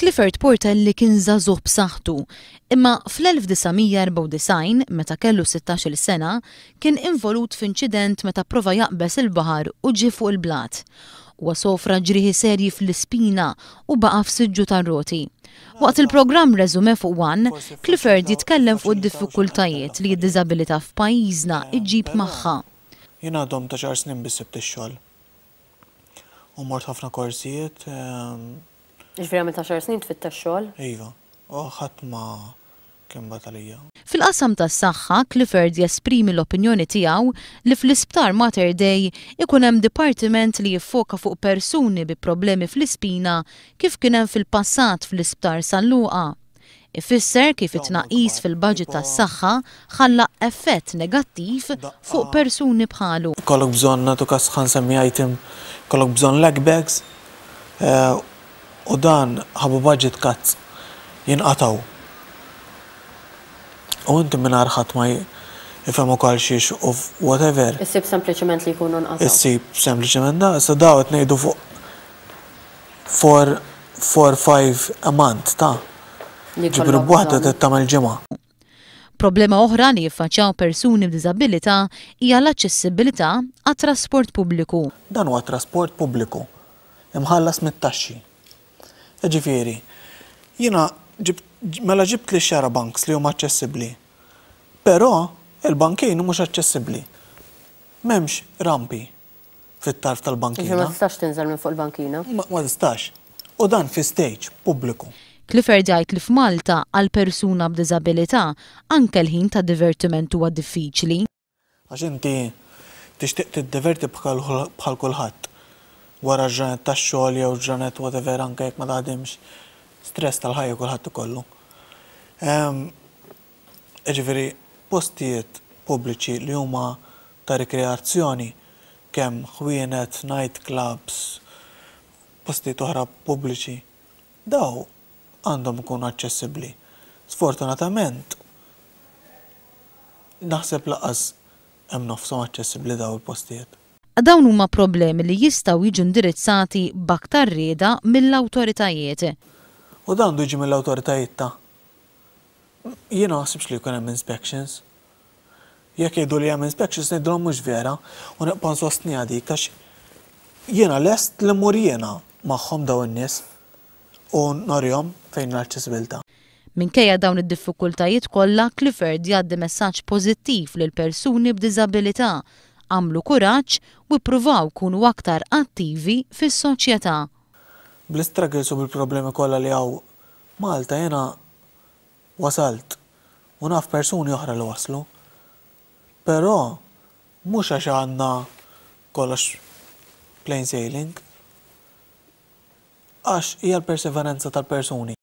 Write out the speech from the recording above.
Clifford Portelli kien żagħżugħ b'saħħtu, imma fl-1994 meta kellu 16-il sena kien involut f'inċident meta pprova jaqbes il-baħar u ġie fuq il-blat. Huwa sofra ġrieħi serji fl-ispina u baqa' f'siġġu tar-roti. Waqt il-programm Resume fuq One, Clifford jitkellem fuq id-diffikultajiet li d-diżabilità f'pajjiżna iġġib magħha. Jien għadhom ta' xar snin biss sibt ix-xogħol. U mort ħafna korsijiet. Ġifieri għamilt 10 snin tfittex xogħol? Iva, u ħadd ma kien batalija. Fil-qasam tas-saħħa, Clifford jesprimi l-opinjoni tiegħu li fl-isptar Mater Dei ikun hemm dipartiment li jiffoka fuq persuni bi problemi fl-ispina kif kien hemm fil-passat fl-isptar San Luqa. Ifisser kif it-tnaqqis fil-budget tas-saħħa ħallaq effett negattiv fuq persuni bħalu. Kollok bżonn nagħtu każ ħansemmi item, kollok bżonn leg bags, u dan ħabu budget cuts jinqataw. U inti mingħajr ħadd ma jifhem ukoll xiex u whatever. Issib sempliċement li jkunu nqataw. Issib sempliċement da, issa daw qed ngħidu fuq 4-5 a month ta'. Ġibru b'waħda qed tagħmel ġimgħa. Problema oħra li jiffaċċjaw persuni b'diżabilità hija l-aċċessibilità għat-trasport pubbliku. Dan huwa trasport pubbliku imħallas mit-taxxi. Ġifieri, jiena mela ġibt li xara banks li huma aċċessibbli. Però il-bankin mhux aċċessibbli. M'hemmx rampi fit-tarf tal-bankina. Ma tistax tinżel minn fuq il-bankina? Ma tistax. U dan fi stage pubbliku. Clifford jgħid li f'Malta għal persuna b'diżabilità anke l-ħin ta' divertiment huwa diffiċli. Għax inti tixtieq tiddiverti bħal kulħadd. Wara ġranet tax-xogħol jew ġranet whatever anke jekk ma taħdimx stress tal-ħajja kulħadd ikollu. Ġifieri postijiet pubbliċi li huma ta' rikreazzjoni kemm ħwienet, night clubs, postijiet oħra pubbliċi, daw għandhom ikunu aċċessibbli. Sfortunatament naħseb laqas hemm nofshom aċċessibbli daw il-postijiet. Dawn huma problemi li jistgħu jiġu indirizzati b'aktar rieda mill-awtoritajiet. U dan jiġi mill-awtoritajiet ta' jiena ma naħsibx li jkun hemm inspections. Jekk jgħidu li hemm inspections ngħidulhom mhux vera u nibqa' nsostniha dik għax jiena lest li mmur jiena magħhom dawn in-nies u norihom fejn l-aċċessibilità. Minkejja dawn id-diffikultajiet kollha, Clifford jgħaddi messaġġ pożittiv lil persuni b'diżabilità, għamlu kuraġġ u ppruvaw kunu aktar attivi fis-soċjetà. Bl-istruggles u bil-problemi kollha li hawn Malta jiena wasalt u naf persuni oħra li waslu. Però mhux għax għandna kollox plain sailing, għax hija l-perseveranza tal-persuni.